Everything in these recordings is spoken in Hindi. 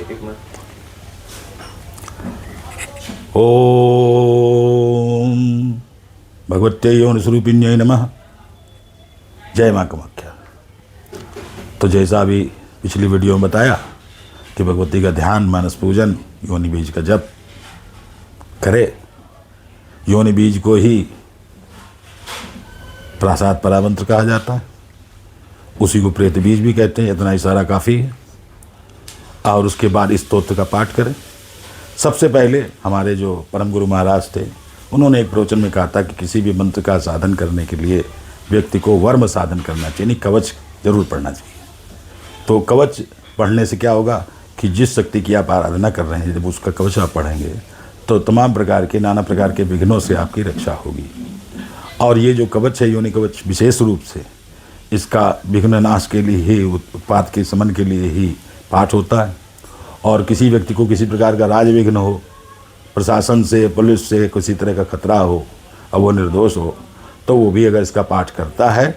एक मिनट। ओम भगवत्यै योनिस्वरूपिण्यै नमः। जय माँ कामाख्या। तो जैसा अभी पिछली वीडियो में बताया कि भगवती का ध्यान, मानस पूजन, योनि बीज का जप करे। योनि बीज को ही प्रासाद परामंत्र कहा जाता है, उसी को प्रेत बीज भी कहते हैं। इतना इशारा काफ़ी है। और उसके बाद इस स्तोत्र का पाठ करें। सबसे पहले हमारे जो परम गुरु महाराज थे, उन्होंने एक प्रवचन में कहा था कि किसी भी मंत्र का साधन करने के लिए व्यक्ति को वर्म साधन करना चाहिए, नहीं कवच जरूर पढ़ना चाहिए। तो कवच पढ़ने से क्या होगा कि जिस शक्ति की आप आराधना कर रहे हैं, जब उसका कवच आप पढ़ेंगे तो तमाम प्रकार के, नाना प्रकार के विघ्नों से आपकी रक्षा होगी। और ये जो कवच है, योनि कवच, विशेष रूप से इसका विघ्न नाश के लिए ही, उत्पात के शमन के लिए ही पाठ होता है। और किसी व्यक्ति को किसी प्रकार का राज विघ्न हो, प्रशासन से, पुलिस से किसी तरह का खतरा हो और वो निर्दोष हो, तो वो भी अगर इसका पाठ करता है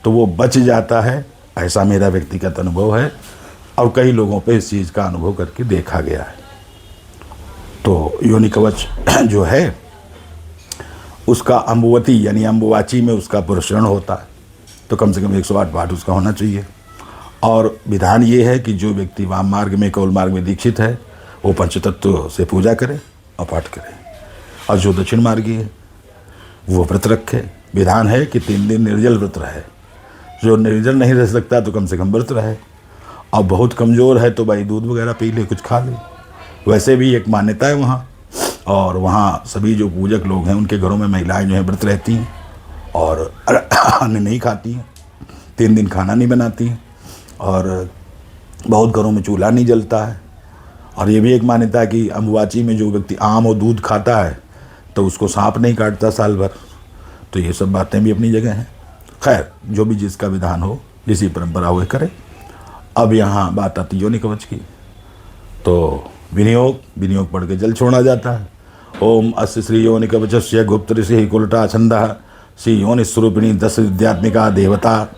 तो वो बच जाता है। ऐसा मेरा व्यक्तिगत अनुभव है और कई लोगों पे इस चीज़ का अनुभव करके देखा गया है। तो योनि कवच जो है उसका अम्बुवती यानी अम्बुवाची में उसका पुरस्करण होता है, तो कम से कम 108 पाठ उसका होना चाहिए। और विधान ये है कि जो व्यक्ति वाम मार्ग में, कौल मार्ग में दीक्षित है, वो पंचतत्व से पूजा करे और पाठ करे। और जो दक्षिण मार्गी है वो व्रत रखे। विधान है कि 3 दिन निर्जल व्रत रहे। जो निर्जल नहीं रह सकता तो कम से कम व्रत रहे। और बहुत कमज़ोर है तो भाई दूध वगैरह पी ले, कुछ खा ले। वैसे भी एक मान्यता है वहाँ, और वहाँ सभी जो पूजक लोग हैं उनके घरों में महिलाएं जो हैं व्रत रहती हैं और अन्न नहीं खाती हैं, 3 दिन खाना नहीं बनाती हैं, और बहुत घरों में चूल्हा नहीं जलता है। और ये भी एक मान्यता है कि अम्बुवाची में जो व्यक्ति आम और दूध खाता है तो उसको सांप नहीं काटता साल भर। तो ये सब बातें भी अपनी जगह हैं। खैर, जो भी जिसका विधान हो, जिसी परंपरा हुए करे। अब यहाँ बात आती योनि कवच की। तो विनियोग पढ़ के जल छोड़ा जाता है। ओम अस्य श्री योनि कवचस्य गुप्त ऋषि कुलटा छंदः श्री योनि स्वरूपिणी 10 विद्यात्मिका देवता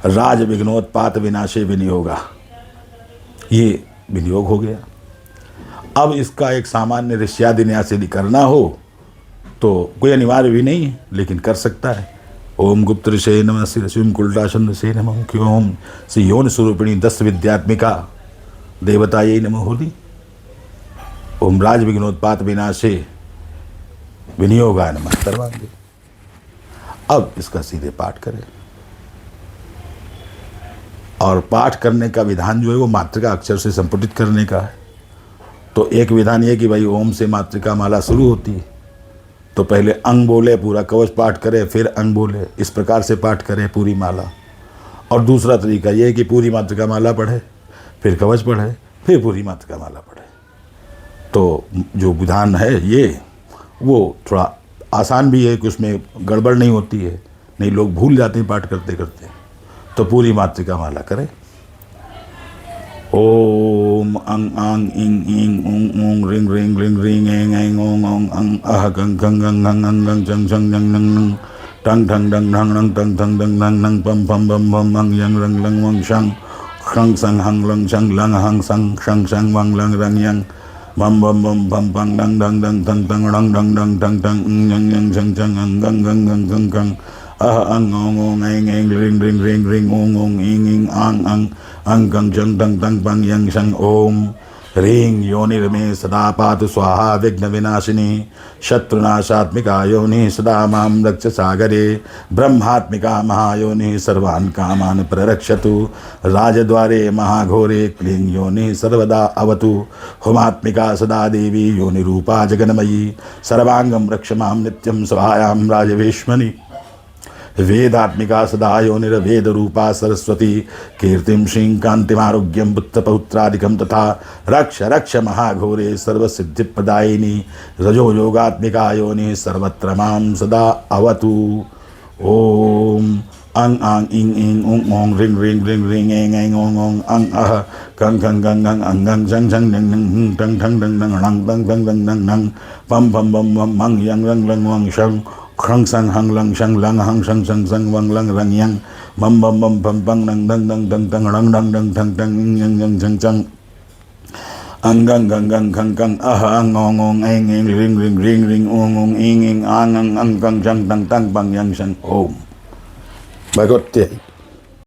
राज विघ्नोत्पात विनाशे विनियोगा। ये विनियोग हो गया। अब इसका एक सामान्य ऋष्यादि न्यास यदि करना हो तो कोई अनिवार्य भी नहीं है, लेकिन कर सकता है। ओम गुप्त ऋषे नमः श्री ऋषिम कुलटाशन ऋषे नमः क्यों श्री योनि स्वरूपिणी 10 विद्यात्मिका देवता यही नमः होली। ओम राज विघ्नोत्पात विनाशे विनियोगा नमः सर्वांगे। अब इसका सीधे पाठ करें। और पाठ करने का विधान जो है वो मातृका अक्षर से संपुटित करने का है। तो एक विधान ये कि भाई ओम से मातृका माला शुरू होती है, तो पहले अंग बोले, पूरा कवच पाठ करे, फिर अंग बोले, इस प्रकार से पाठ करे पूरी माला। और दूसरा तरीका ये है कि पूरी मातृका माला पढ़े, फिर कवच पढ़े, फिर पूरी मातृका माला पढ़े। तो जो विधान है ये वो थोड़ा आसान भी है कि उसमें गड़बड़ नहीं होती है, नहीं लोग भूल जाते हैं पाठ करते करते। तो पूरी मातृका माला करें। ओम अंग आंग इंग इंग ओंग ओंग रिंग रिंग रिंग रिंग एंग एंग ओंग ओंग अंग अह गंग गंग गंग गंग गंग गंग जंग जंग जंग नंग नंग टंग ठंग डंग ढंग नंग टंग ठंग डंग नंग नंग पम पम बम बम अंग यंग रंग लंग वंग शंग शंग संग हंग लंग शंग लंग हंग संग शंग शंग वंग लंग रंग यंग बम बम बम बम पंग डंग डंग डंग टंग टंग डंग डंग डंग टंग टंग यंग यंग शंग शंग अंग गंग गंग गंग गंग गंग अह अंग ओंग ओंग एंग एंग रिंग रिंग रिंग रिंग ओंग ओंग इंग इंग आंग अंग अंग गंग जंग डंग डंग पंग यंग शंग ओम ह्रीं योनिर्मे सदा पातु स्वाहा विघ्न विनाशिनी शत्रुनाशात्मिका योनि सदा मां रक्ष सागरे ब्रह्मात्मिका महायोनि सर्वान् कामान् प्ररक्षतु राजद्वारे महाघोरे क्लीं योनि सर्वदा अवतु हुमात्मिका सदा देवी योनिरूपा जगन्मयी सर्वांगं रक्ष मां नित्यं सभायां राजवेश्मनि वेदात्मिका सदा योनिर्वेद रूपा सरस्वती कीर्तिं श्रीं कांतिमारोग्यं पुत्रपौत्रादिकं तथा रक्ष रक्ष महाघोरे सर्वसिद्धिप्रदायिनी रजो योगात्मिका योनि सर्वत्र मां सदा अवतु। ओम अंग आंग इंग इंग ओंग ओंग रिंग रिंग रिंग रिंग एंग एंग ओंग ओंग अंग अह कंग कंग गंग गंग अंग गंग जंग जंग डंग डंग टंग ठंग डंग डंग डंग डंग डंग डंग डंग डंग पम पम बम बम मंग यंग रंग लंग वंग शंग खंग संग हंग लंग शंग लंग हंग शंग शंग संग वंग लंग रंग यंग बम बम बम पम पंग डंग डंग डंग डंग डंग डंग डंग डंग ठंग टंग यंग यंग जंग जंग Anggang ganggang kangkang ahang ngong eng eng ring ring ring ring ong ing ing ang ang ang kang jang tang tang bang yang sang om. Bagot